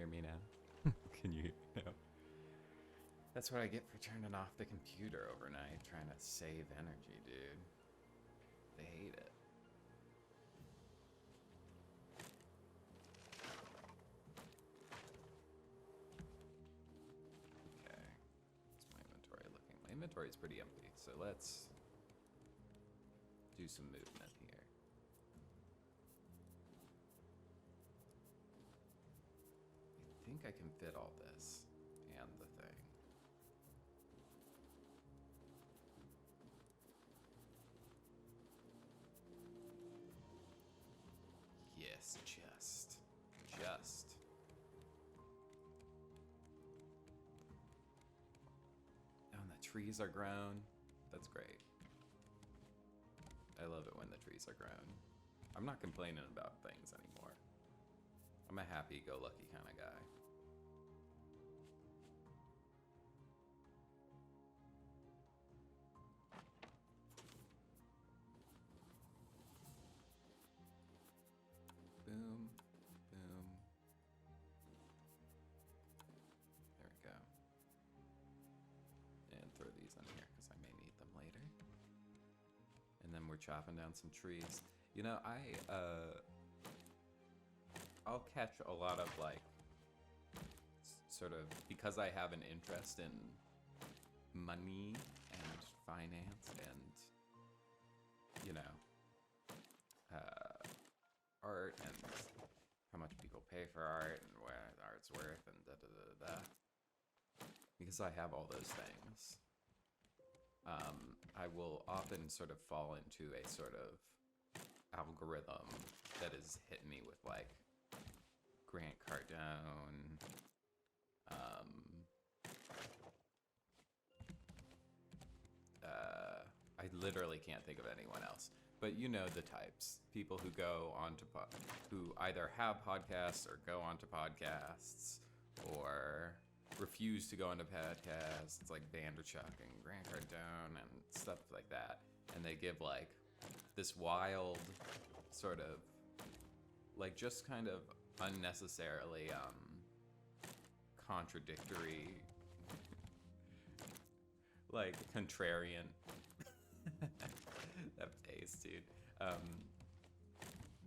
hear me now? Can you hear me now? That's what I get for turning off the computer overnight, trying to save energy, dude. They hate it. Okay. What's my inventory looking? My inventory is pretty empty, so let's do some movement here. I think I can fit all this and the thing. Yes, just. Oh, and the trees are grown. That's great. I love it when the trees are grown. I'm not complaining about things anymore. I'm a happy-go-lucky kind of guy. Boom, boom. There we go. And throw these in here because I may need them later. And then we're chopping down some trees. You know, I'll catch a lot of like, sort of, because I have an interest in money and finance and, you know, art and how much people pay for art and what art's worth and da da da da. Because I have all those things, I will often sort of fall into a sort of algorithm that is hitting me with like Grant Cardone, I literally can't think of anyone else, but you know the types. People who go on to who either have podcasts or go onto podcasts or refuse to go into podcasts. It's like Vanderchuck and Grant Cardone and stuff like that. And they give like this wild sort of like just kind of unnecessarily contradictory like contrarian that face, dude.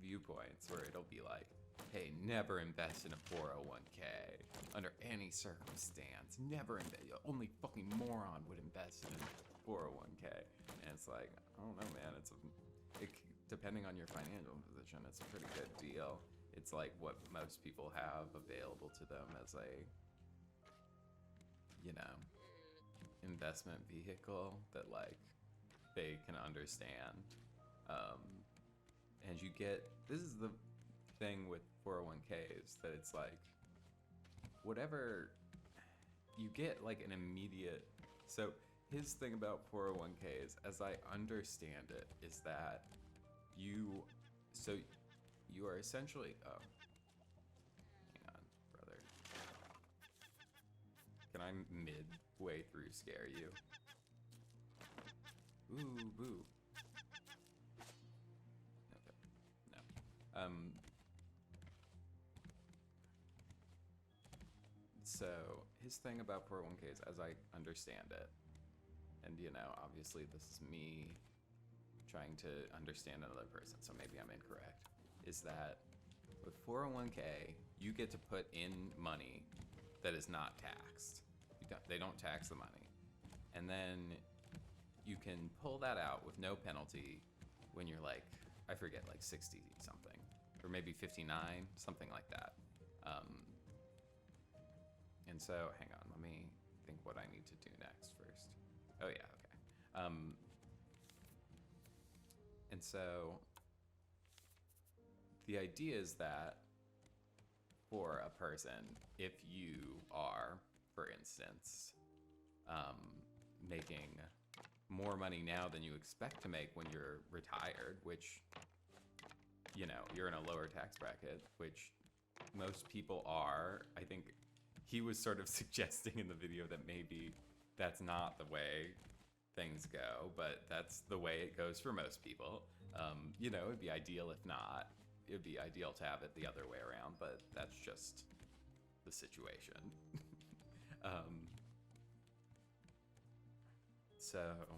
Viewpoints where it'll be like, hey, never invest in a 401k under any circumstance. Never invest. Only fucking moron would invest in a 401k. And it's like, I don't know, man. Depending on your financial position, it's a pretty good deal. It's like what most people have available to them as a, you know, investment vehicle that like they can understand. And you get, this is the thing with 401ks, that it's like whatever you get like an immediate. So his thing about 401ks, as I understand it, is that you are essentially, oh, hang on, brother. Can I midway through scare you? Ooh, boo. Okay, no. So his thing about 401ks, as I understand it, and you know, obviously this is me trying to understand another person, so maybe I'm incorrect, is that with 401k, you get to put in money that is not taxed. They don't tax the money. And then you can pull that out with no penalty when you're like, I forget, like 60 something, or maybe 59, something like that. And so, hang on, let me think what I need to do next first. Oh yeah, okay. And so, the idea is that for a person, if you are, for instance, making more money now than you expect to make when you're retired, which, you know, you're in a lower tax bracket, which most people are. I think he was sort of suggesting in the video that maybe that's not the way things go, but that's the way it goes for most people. You know, it'd be ideal if not. It'd be ideal to have it the other way around, but that's just the situation. um, so, what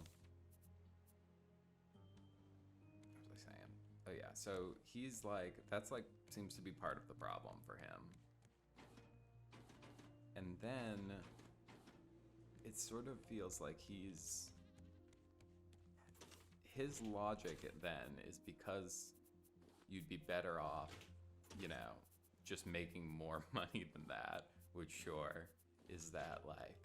was I saying? Oh yeah, so he's like, that's like, seems to be part of the problem for him. And then it sort of feels like his logic then is because you'd be better off, you know, just making more money than that, which sure is that like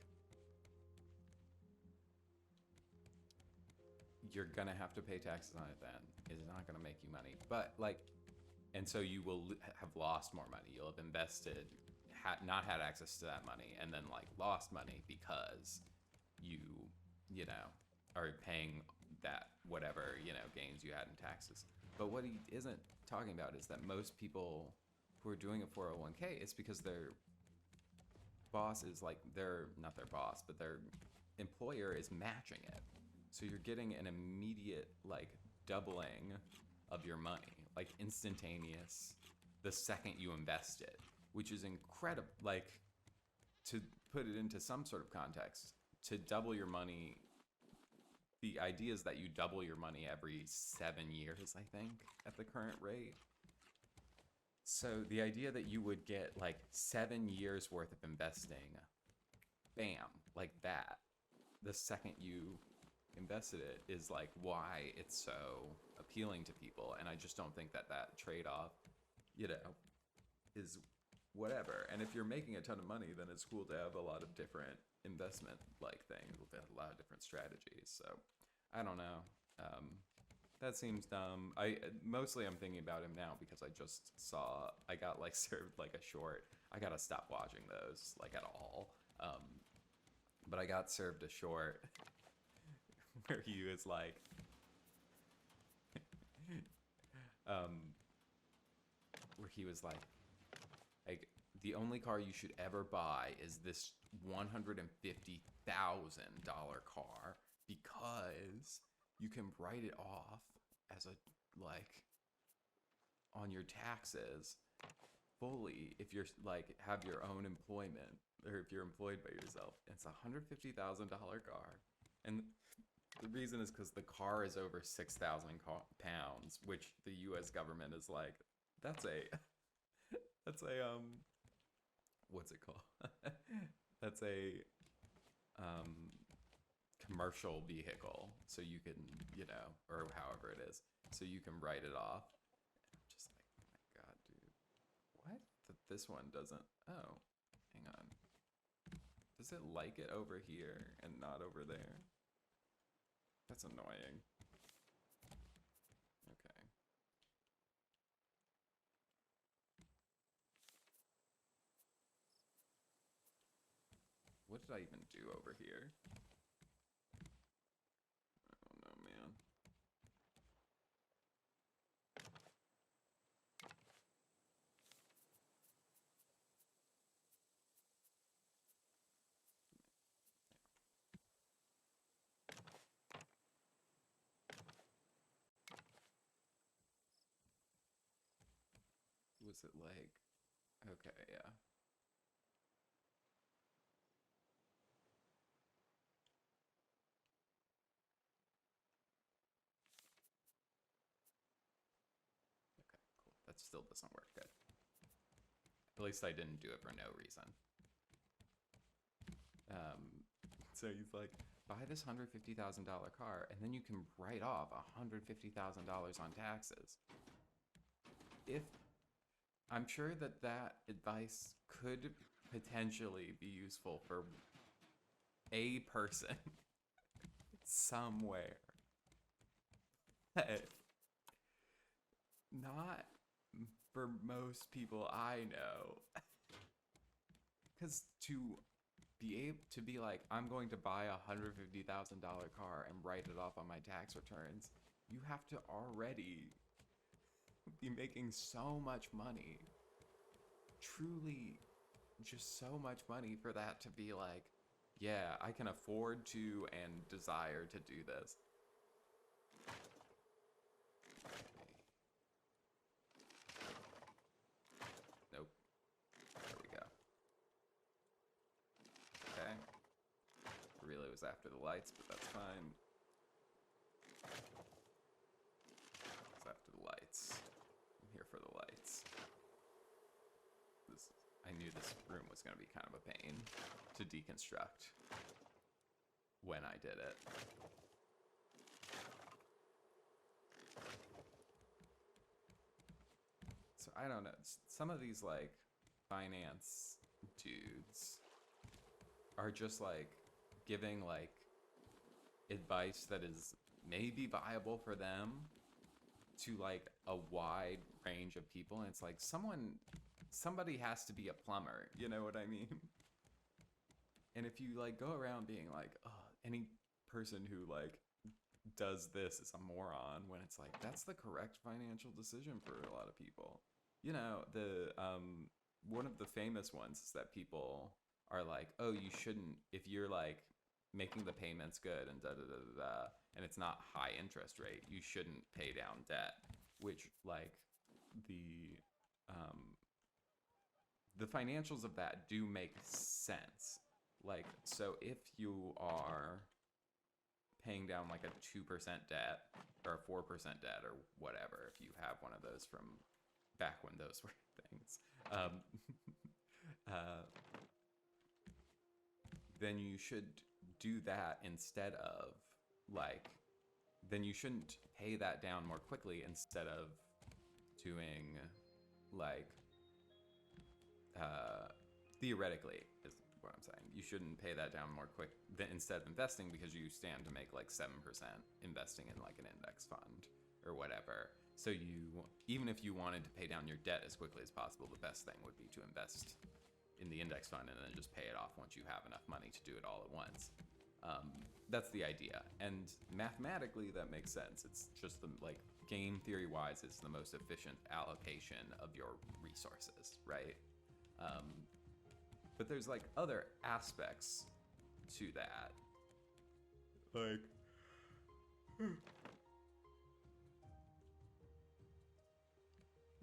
you're gonna have to pay taxes on it then. It's not gonna make you money. But like, and so you will have lost more money. You'll have invested, not had access to that money, and then like lost money because you, you know, are paying that whatever, you know, gains you had in taxes. But what he isn't talking about is that most people who are doing a 401k, it's because their boss is like, not their boss, but their employer is matching it. So you're getting an immediate like doubling of your money, like instantaneous, the second you invest it, which is incredible. Like, to put it into some sort of context, to double your money, the idea is that you double your money every 7 years, I think, at the current rate. So the idea that you would get like 7 years worth of investing, bam, like that, the second you invested it, is like why it's so appealing to people. And I just don't think that that trade-off, you know, is whatever. And if you're making a ton of money, then it's cool to have a lot of different investment like things with a lot of different strategies. So I don't know. That seems dumb. I'm thinking about him now because I got like served like a short. I gotta stop watching those like at all. But I got served a short where he was like, where he was like, the only car you should ever buy is this $150,000 car because you can write it off as a, like, on your taxes fully if you're like have your own employment, or if you're employed by yourself. It's $150,000 car, and the reason is because the car is over 6,000 pounds, which the U.S. government is like, that's a what's it called? That's a commercial vehicle, so you can, you know, or however it is, so you can write it off. I'm just like, oh my god, dude, what? That this one doesn't. Oh, hang on. Does it like it over here and not over there? That's annoying. Okay. What did I even do over here? I don't know, man. Was it like, okay, yeah. Okay, cool. That still doesn't work good. At least I didn't do it for no reason. So he's like, buy this $150,000 car, and then you can write off $150,000 on taxes. If I'm sure that that advice could potentially be useful for a person somewhere, but not for most people I know. Because to be able to be like, I'm going to buy $150,000 car and write it off on my tax returns, you have to already be making so much money, truly just so much money, for that to be like, yeah, I can afford to and desire to do this. Nope. There we go. was after the lights, but that's fine. It's after the lights. I'm here for the lights. I knew this room was going to be kind of a pain to deconstruct when I did it. So I don't know. Some of these like finance dudes are just like giving like advice that is maybe viable for them to like a wide range of people, and it's like somebody has to be a plumber, you know what I mean? And if you like go around being like, oh, any person who like does this is a moron, when it's like that's the correct financial decision for a lot of people. You know, the one of the famous ones is that people are like, oh, you shouldn't, if you're like making the payments good and da da da da da, and it's not high interest rate, you shouldn't pay down debt. Which like the financials of that do make sense. Like, so if you are paying down like a 2% debt or a 4% debt or whatever, if you have one of those from back when those were things, then you should do that instead of like, then you shouldn't pay that down more quickly instead of doing like, theoretically is what I'm saying. You shouldn't pay that down more quick than instead of investing, because you stand to make like 7% investing in like an index fund or whatever. So you, even if you wanted to pay down your debt as quickly as possible, the best thing would be to invest in the index fund and then just pay it off once you have enough money to do it all at once. That's the idea, and mathematically that makes sense. It's just the like game theory wise, it's the most efficient allocation of your resources, right? But there's like other aspects to that, like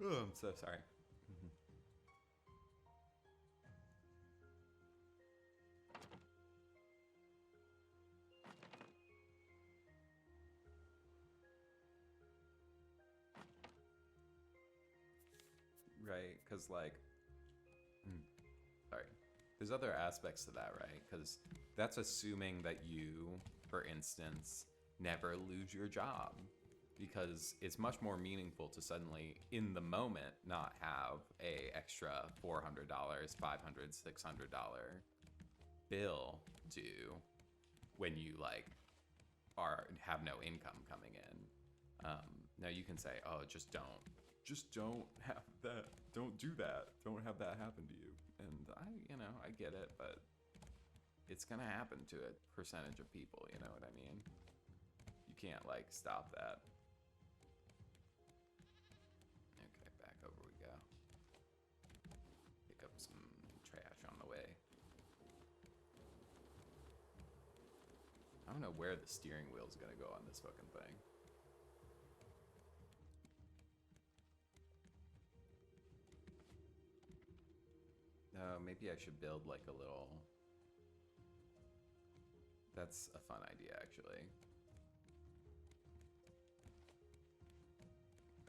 oh, I'm so sorry. Right, because like, sorry, there's other aspects to that, right? Because that's assuming that you, for instance, never lose your job, because it's much more meaningful to suddenly in the moment not have a extra $400, $500, $600 bill due when you like have no income coming in. Now you can say, oh, just don't have that, don't do that, don't have that happen to you. And I get it, but it's gonna happen to a percentage of people, you know what I mean? You can't like stop that. Okay, back over we go. Pick up some trash on the way. I don't know where the steering wheel's gonna go on this fucking thing. Maybe I should build like a little... That's a fun idea, actually.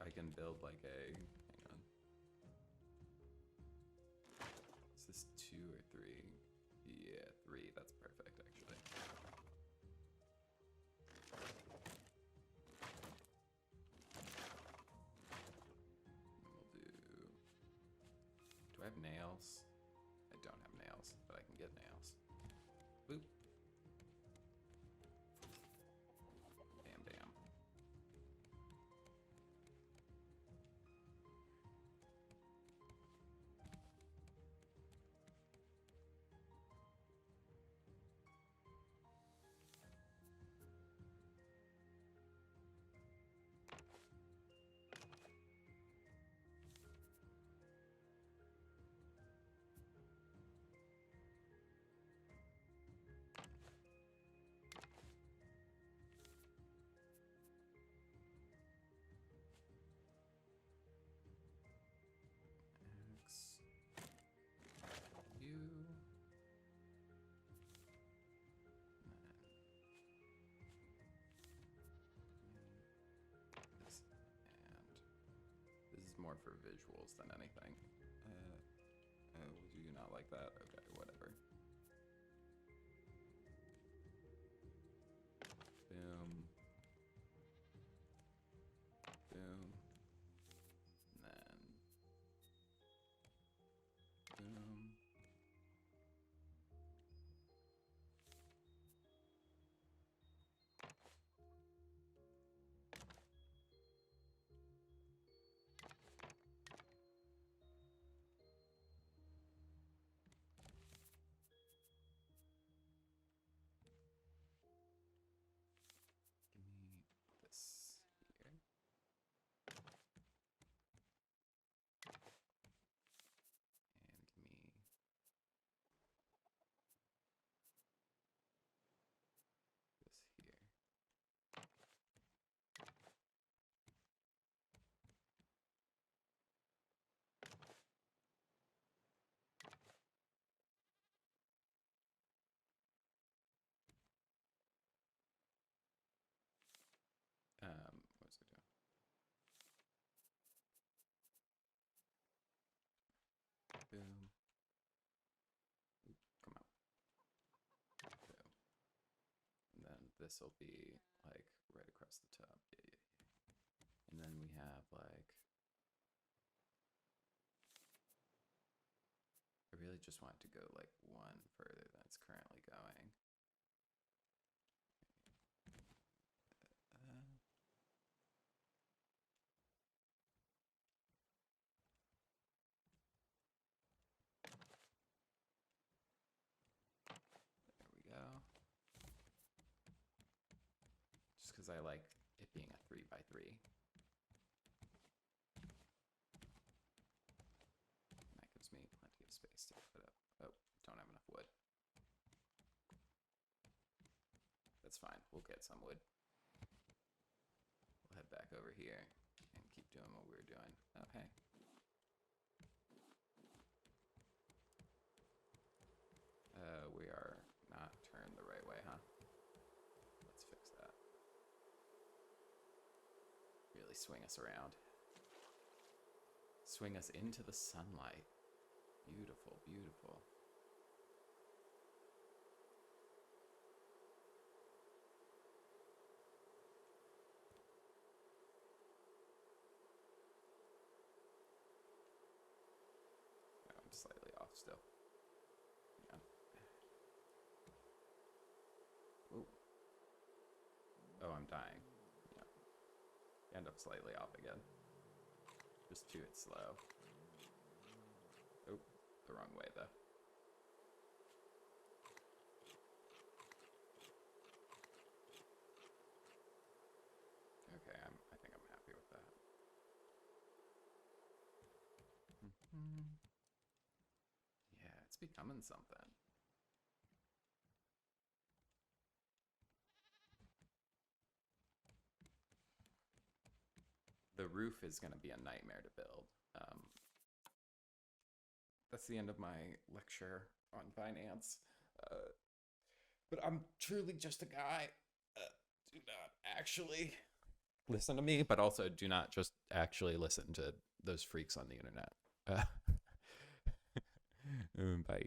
I can build like a... Hang on. Is this 2 or 3? Yeah, 3. That's perfect, actually. We'll do... Do I have nails? I don't have nails, but I can get nails. Boop. Bam, bam. more for visuals than anything. Oh, do you not like that? Okay, whatever. Boom. Boom. And then boom. Give me this here. And give me this here. What was I doing? Boom. Oop, come on. Boom. And then this will be like right across the top. Yeah. And then we have like, I really just want it to go like one further than it's currently going. There we go. Just because I like it being a 3x3. And that gives me plenty of space to put up. Oh, don't have enough wood. That's fine. We'll get some wood. We'll head back over here and keep doing what we were doing. Oh, hey. We are not turned the right way, huh? Let's fix that. Really swing us around. Swing us into the sunlight. Beautiful, beautiful. No, I'm slightly off still. Yeah. Ooh. Oh, I'm dying. Yeah. End up slightly off again. Just do it slow. Oh, the wrong way though. Okay, I think I'm happy with that. Yeah, it's becoming something. The roof is going to be a nightmare to build. That's the end of my lecture on finance. But I'm truly just a guy. Do not actually listen to me, but also do not just actually listen to those freaks on the internet. Bye.